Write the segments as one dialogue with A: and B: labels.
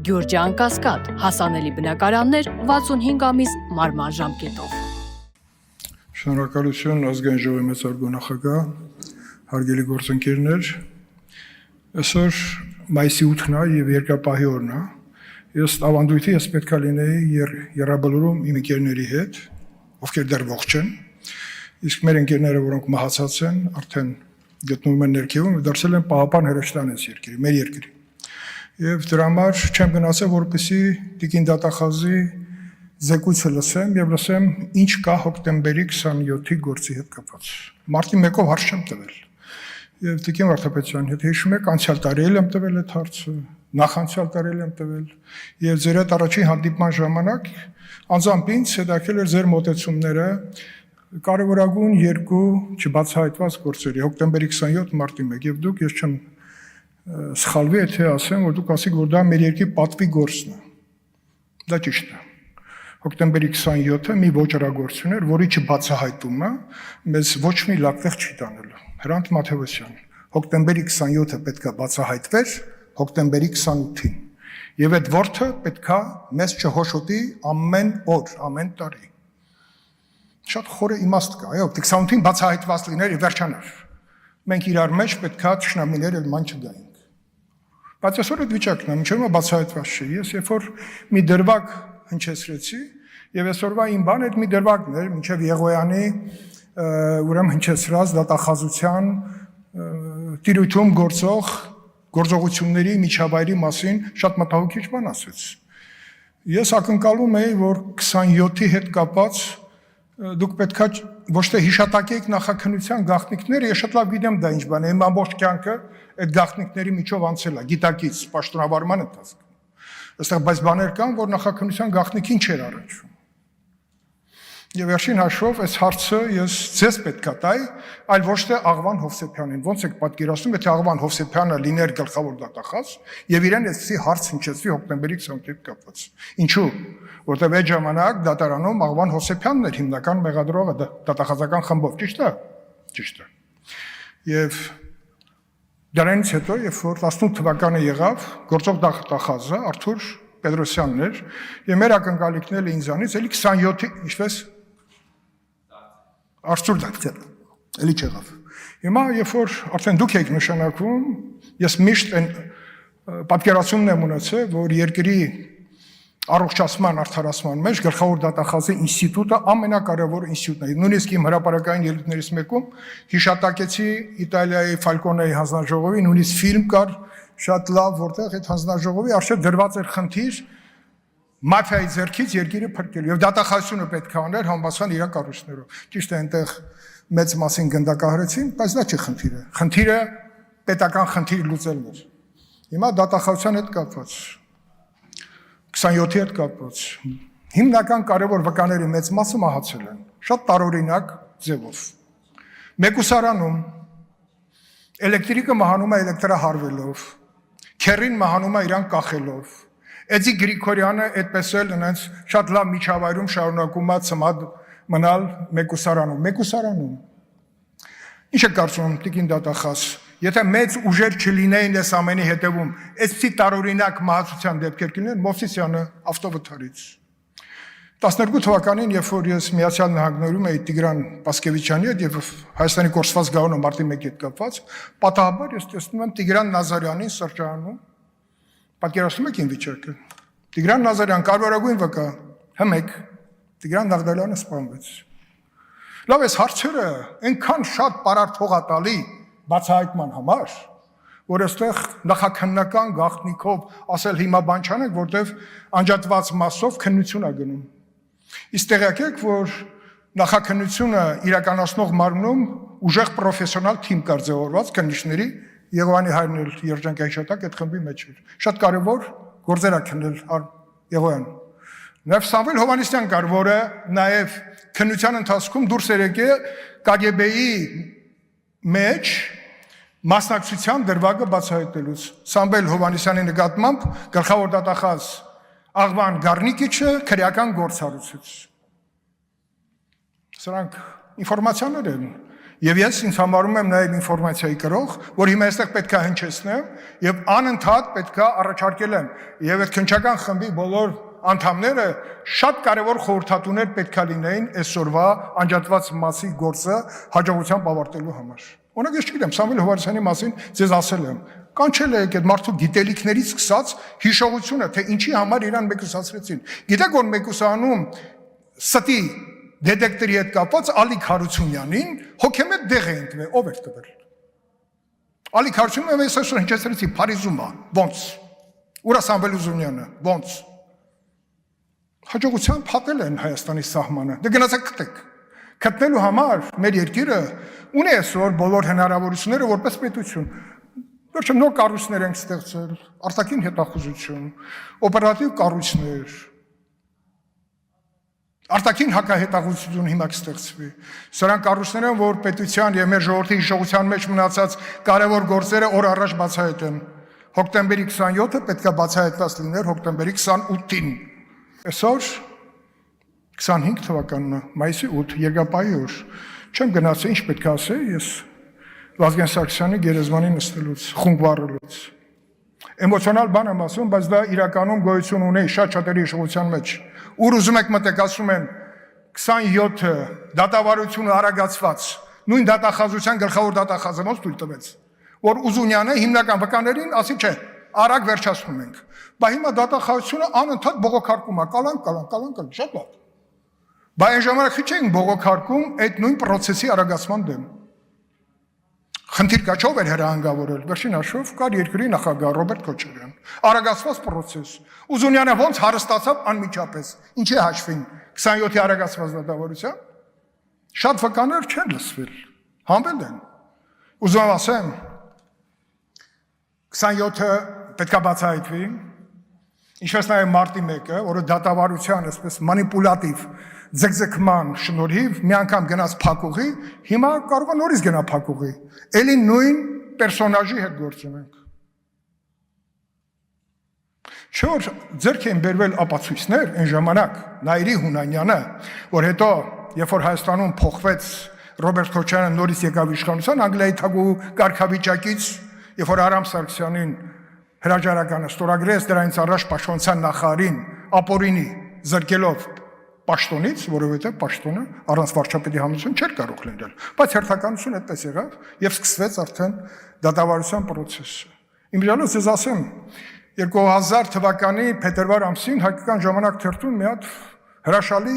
A: Գյուրջան Կասկադ, հասանելի բնակարաններ 65 ամիս մարման ժամկետով։
B: Շնորհակալություն ազգային ժողովի մեծարգո նախագահ, հարգելի գործընկերներ, այսօր մայիսի 8-ն է եւ երկրապահի օրն է։ Ես ավանդույթի ես պետք է լինեի երրաբլուրում իմ ընկերների հետ, ովքեր դեռ ողջ են, իսկ մեր ընկերները, որոնք մահացած են, արդեն գտնվում են ներքևում, դարձել են պահապան հրեշտանից երկրի, մեր երկրի։ Եվ դրա համար չեմ գնացել, որպեսզի Տիկին Դատախազի զեկույցը լսեմ եւ լսեմ ինչ կա հոկտեմբերի 27-ի գործի հետ կապված։ Մարտի 1-ով հարց չեմ տվել։ Եվ Տիկին Վարդապետյանի հետ հիշում եք, անցյալ տարի եմ տվել այդ հարցը, նախանցյալ տարի եմ տվել։ Եվ ձեր հետ առաջին հանդիպման ժամանակ անձամբ ինձ հետաքրքրել էր ձեր մոտեցումները կարևորագույն երկու չբացահայտված գործերի՝ հոկտեմբերի 27, մարտի 1, եւ դուք ես չեմ սխալվի, եթե ասեմ, որ դուք ասիք, որ դա մեր երկրի պատվի գործն է։ Դա ճիշտ է։ Հոկտեմբերի 27-ը մի ոճրագործություն էր, որի չբացահայտումը մեզ ոչ մի լավ տեղ չի տանելու։ Հրանտ Մաթևոսյան, հոկտեմբերի 27-ը պետք է բացահայտվեր հոկտեմբերի 28-ին։ Եվ այդ որդը պետք է մեզ չհոշոտի ամեն օր, ամեն տարի։ Շատ խորը իմաստ կա, այո, 28-ին բացահայտված լիներ եւ վերջանար։ Մենք իրար մեջ պետք է ճշնամիներ էլ ման չգայինք։ Բայց այսօր այդ վիճակն է, մինչև բացահայտված չի։ Ես երբ որ մի դրվագ հնչեցրեցի, եւ այսօրվա իմ բանը այդ մի դրվագն էր, մինչև Եղոյանի ուրեմն հնչեցրած դատախազության տիրույթում գործող գործողությունների միջավայրի մասին շատ մտահոգիչ բան ասեց։ Ես ակնկալում էի, որ 27-ի հետ կապած դուք պետքա ոչ թե հիշատակեք նախաքննության գաղտնիքները, ես շատ լավ գիտեմ դա ինչ բան է, իմ ամբողջ կյանքը այդ գաղտնիքների միջով անցել է, գիտակից, պաշտոնավարման ընթացքում։ Այստեղ բայց բաներ կան, որ նախաքննության գաղտնիքին չէր առնչվում։ Եվ վերջին հաշվով այս հարցը ես ձեզ պետք է տայի, այլ ոչ թե Աղվան Հովսեփյանին։ Ոնց եք պատկերացնում, եթե Աղվան Հովսեփյանը լիներ գլխավոր դատախազ եւ իրեն այսի հարց հնչեցվի հոկտեմբերի 28-ի կապված։ Ինչու՞։ Որտեղ այդ ժամանակ դատարանում Աղվան Հովսեփյանն էր հիմնական մեղադրողը դատախազական խմբով, ճիշտ է։ Ճիշտ է։ Եվ դրանից հետո, երբ որ 18 թվականը եղավ, գործող դատախազը Արթուր Պետրոսյանն էր, եւ մեր ակնկալիքներն ինձանից էլի 27-ի, ինչպես Արթուր դատել, էլի չեղավ։ Հիմա երբ որ արդեն դուք եք նշանակվում, ես միշտ այն պատկերացումն եմ ունեցել, որ երկրի առողջացման արդարացման մեջ գլխավոր դատախազի ինստիտուտը ամենակարևոր ինստիտուտն է։ Նույնիսկ իմ հրապարակային ելույթներից մեկում հիշատակեցի Իտալիայի Ֆալկոնեի հանձնաժողովի նույնիսկ ֆիլմ կար շատ լավ, որտեղ այդ հանձնաժողովի արժե դրված էր խնդիր մաֆիայի ձեռքից երկիրը փրկելու եւ դատախազությունը պետք է աներ համբացան իր կառույցներով։ Ճիշտ է, այնտեղ մեծ մասին գնդակահարեցին, բայց դա չի խնդիրը։ Խնդիրը պետական խնդիր լուծելն էր։ Հիմա դատախազության հետ կապված 27-ի հետ կապված հիմնական կարևոր վկաների մեծ մասը մահացել են, շատ տարօրինակ ձևով։ Մեկուսարանում էլեկտրիկը մահանում է էլեկտրահարվելով, քեռին մահանում է իրան կախելով։ Էդի Գրիգորյանը այդպես էլ այնց շատ լավ միջավայրում շարունակում է ծմադ մնալ մեկուսարանում։ Մեկուսարանում։ Ինչ է կարծում Տիկին Դատախազ, եթե մեծ ուժեր չլինեին այս ամենի հետևում, այսպիսի տարօրինակ մահացության դեպքեր կլինեն, Մովսիսյանը ավտովթարից։ 12 թվականին, երբ որ ես Միացյալ Նահանգներում էի Տիգրան Պասկևիչյանի հետ եւ Հայաստանի կորսված գաղտնի մարտի 1-ի հետ կապված, պատահաբար ես տեսնում եմ Տիգրան Նազարյանին սրճարանում։ Պատկերացնում եք ին վիճակը։ Տիգրան Նազարյան կարևորագույն վկա, հմեք, Տիգրան Նաղդալյանը սպանվեց։ Լավ, այս հարցերը այնքան շատ պարարթողատալի բացահայտման համար, որ այստեղ նախաքննական գաղտնիքով ասել հիմա բան չանենք, որտեվ անջատված մասով քննություն է գնում։ Իսկ տեղյակ եք, որ նախաքննությունը իրականացնող մարմնում ուժեղ պրոֆեսիոնալ թիմ կար ձևավորված քննիչների, Եղոյանի հայրն էլ երջանկայիշատակ այդ խմբի մեջ էր։ Շատ կարևոր գործեր ա քննել Եղոյան։ Նաև Սամվել Հովհաննիսյան կար, որը նաև քննության ընթացքում դուրս էր եկել KGB-ի մեջ մասնակցության դրվագը բացահայտելուց։ Սամվել Հովհաննիսյանի նկատմամբ գլխավոր դատախազ Աղվան Գառնիկիչը քրեական գործ հարուցեց։ Սրանք ինֆորմացիաներ են։ Եվ ես ինձ համարում եմ նաև ինֆորմացիայի կրող, որ հիմա այստեղ պետք է հնչեցնեմ եւ անընդհատ պետք է առաջարկել եմ եւ այդ քննչական խմբի բոլոր անդամները շատ կարևոր խորհրդատուներ պետք է լինեին այսօրվա անջատված մասի գործը հաջողությամբ ավարտելու համար։ Օրինակ ես չգիտեմ, Սամվել Հովհաննիսյանի մասին ձեզ ասել եմ, կանչել եք այդ մարդու գիտելիքներից սկսած հիշողությունը, թե ինչի համար իրան մեկուսացրեցին։ Գիտեք, որ մեկուսանում ստի դետեկտորի հետ կապված Ալիկ Հարությունյանին հոգեմետ դեղ էին տվել, ով էր տվել։ Ալիկ Հարությունյանը ես այսօր հնչեցրեցի Փարիզում է, ոնց։ Ուրա Սամվել Ուզունյանը, ոնց։ Հաջողությամբ փակել են Հայաստանի սահմանը։ Դե գնացեք գտեք։ Գտնելու համար մեր երկիրը ունի այսօր բոլոր հնարավորությունները որպես պետություն։ Վերջում նոր կառույցներ ենք ստեղծել, արտաքին հետախուզություն, օպերատիվ կառույցներ, արտաքին հակահետախուզություն հիմա կստեղծվի։ Սրանք կառույցներ են, որ պետության եւ մեր ժողովրդի հիշողության մեջ մնացած կարևոր գործերը օր առաջ բացահայտեն։ Հոկտեմբերի 27-ը պետք է բացահայտված լիներ հոկտեմբերի 28-ին։ Այսօր 25 թվականն է, մայիսի 8, Երկրապահի օր։ Չեմ գնացել, ինչ պետք է ասել, ես Վազգեն Սարգսյանի գերեզմանի նստելուց, խումբ վառելուց։ Էմոցիոնալ բան եմ ասում, բայց դա իրականում գոյություն ունի շատ-շատերի հիշողության մեջ։ Ուր ուզում եք մտեք, ասում են 27-ը դատավարությունը արագացված, նույն դատախազության գլխավոր դատախազը ոնց թույլ տվեց, որ Ուզունյանը հիմնական վկաներին ասի չէ, արագ վերջացնում ենք։ Բա հիմա դատախազությունը անընդհատ բողոքարկում է, կալան, շատ լավ։ Բա այն ժամանակ քիչ էին բողոքարկում այդ նույն process-ի արագացման դեմ։ Խնդիր կա չով էր հրահանգավորել, վերջին հաշվով կար երկրի նախագահ Ռոբերտ Քոչարյան, արագացված process։ Ուզունյանը ոնց հարստացավ անմիջապես, ինչի հաշվին 27-ի արագացված դատավարության։ Շատ վկաներ չեն լսվել, հանվել են։ Ուզում եմ ասեմ, 27-ը պետք է բացահայտվի, ինչպես նաև մարտի 1-ը, որը դատավարության այսպես մանիպուլատիվ ձգձգման շնորհիվ մի անգամ գնաց փակուղի, հիմա կարող է նորից գնա փակուղի։ Էլի նույն պերսոնաժի հետ գործ ունենք։ Չէ՞ որ ձեռք են բերվել ապացույցներ այն ժամանակ Նայիրի Հունանյանը, որ հետո երբ որ Հայաստանում փոխվեց Ռոբերտ Քոչարյանը նորից եկավ իշխանության Անգլիայի թագու կարգավիճակից, երբ որ Արամ Սարգսյանին հրաժարականը ստորագրեց դրանից առաջ պաշտպանության նախարարին ապօրինի զրկելով պաշտոնից, որովհետև պաշտոնը առանց վարչապետի համոզություն չէր կարող լինել, բայց հերթականություն այդպես եղավ եւ սկսվեց արդեն դատավարության process-ը։ Իմիջիալոց ես ասեմ, 2000 թվականի փետրվար ամսին Հայկական ժամանակ թերթում մի հատ հրաշալի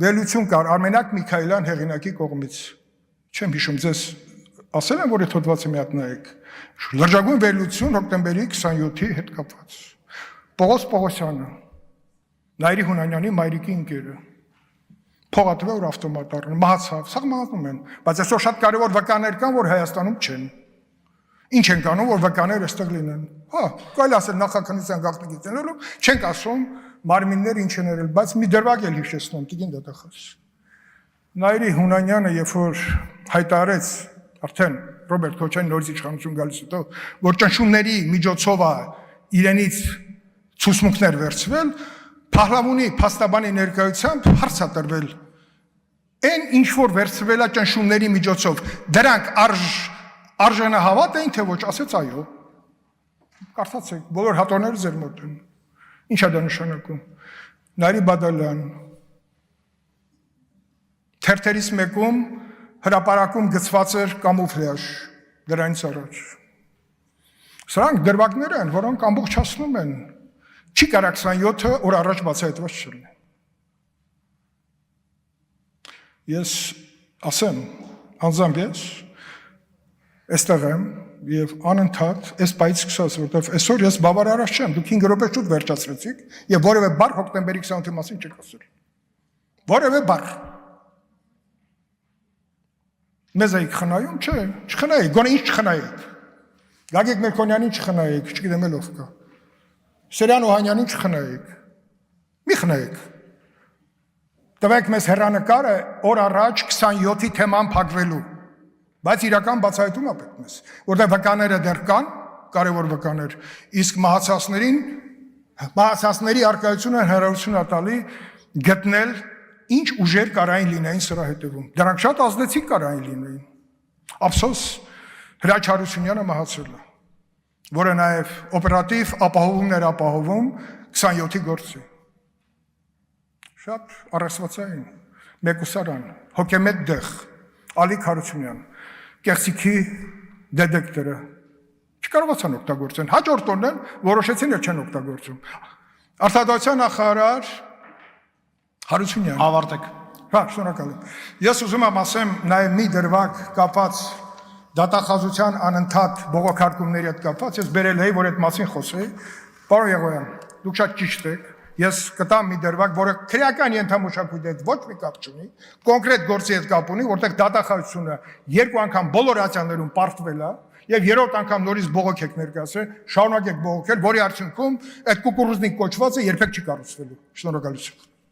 B: վերլուծություն կար Արմենակ Միքայելյան հեղինակի կողմից։ Չեմ հիշում, ձեզ ասել եմ, որ այդ հոդվածը մի հատ նայեք։ Լրջագույն վերլուծություն հոկտեմբերի 27-ի հետ կապված։ Պողոս Պողոսյանը, Նայիրի Հունանյանի մայրիկի ընկերը, փողատվե որ ավտոմատ առն, մահացավ, սա մահացնում են, բայց այսօր շատ կարևոր վկաներ կան, որ Հայաստանում չեն։ Ինչ են կանում, որ վկաներ այստեղ լինեն։ Հա, կարելի ասել նախաքննության գաղտնիքից ելնելով, չենք ասում մարմիններ ինչ են եղել, բայց մի դրվագ էլ հիշեցնում, տիկին դատախազ։ Նայիրի Հունանյանը, երբ որ հայտարարեց արդեն Ռոբերտ Քոչարյանի նորից իշխանություն գալուց հետո, որ ճնշումների միջոցով է իրենից ցուցմունքներ վերցվել, Փահլավունի փաստաբանի ներկայությամբ հարց է տրվել։ Այն ինչ որ վերցվել է ճնշումների միջոցով, դրանք արժանահավատ էին թե ոչ, ասեց այո։ Կարդացեք, բոլոր հատորները ձեր մոտ են։ Ինչ է դա նշանակում։ Նարի Բադալյան թերթերից մեկում հրապարակում գծված էր կամուֆլյաժ դրանից առաջ։ Սրանք դրվագներ են, որոնք ամբողջացնում են։ Չի կարա 27-ը օր առաջ բացահայտված չլինի։ Ես ասեմ, անձամբ ես այստեղ եմ եւ անընդհատ այս պայից սկսած, որտեվ այսօր ես բավարարած չեմ, դուք 5 րոպե շուտ վերջացրեցիք եւ որևէ բառ հոկտեմբերի 28-ի մասին չեք ասել։ Որևէ բառ։ Մեզ եք խնայում, չէ, չխնայեք, գոնե ինչ չխնայեք։ Գագիկ Մերկոնյանին չխնայեք, չգիտեմ ով կա։ Սերյան Օհանյանին չխնայեք, մի խնայեք, տվեք մեզ հեռանկարը օր առաջ 27-ի թեման փակվելու, բայց իրական բացահայտում է պետք մեզ, որտեղ վկաները դեռ կան, կարևոր վկաներ, իսկ մահացածների առկայությունը հնարավորություն է տալի գտնել ինչ ուժեր կարային լինեին սրա հետևում, դրանք շատ ազդեցիկ կարային լինեին, Ափսոս Հրաչ Հարությունյանը մահացել է, որը նաև օպերատիվ ապահովումներ ապահովում 27-ի գործի։ Շատ առասվածային, մեկուսարան, հոգեմետ դեղ, Ալիկ Հարությունյան, կեղծիքի դետեկտորը չկարողացան օգտագործեն, հաջորդ օրն որոշեցին որ չեն օգտագործում։ Արտադրության նախարար Հարությունյան։
C: Ավարտեք։
B: Հա, շնորհակալ եմ։ Ես ուզում եմ ասեմ նաև մի դրվագ կապած դատախազության անընդհատ բողոքարկումների հետ կապված, ես բերել էի, որ այդ մասին խոսեի։ Պարոն Եղոյան, դուք շատ ճիշտ եք։ Ես կտամ մի դրվագ, որը քրեական ենթամշակույթի հետ ոչ մի կապ չունի, կոնկրետ գործի հետ կապ ունի, որտեղ դատախազությունը 2 անգամ բոլոր ատյաններում պարտվել է, եւ 3-րդ անգամ նորից բողոք եք ներկայացրել, շարունակեք բողոքել, որի արդյունքում այդ կուկուռուզնիկ կոչվածը երբեք չի կառուցվելու։ Շնորհակալություն։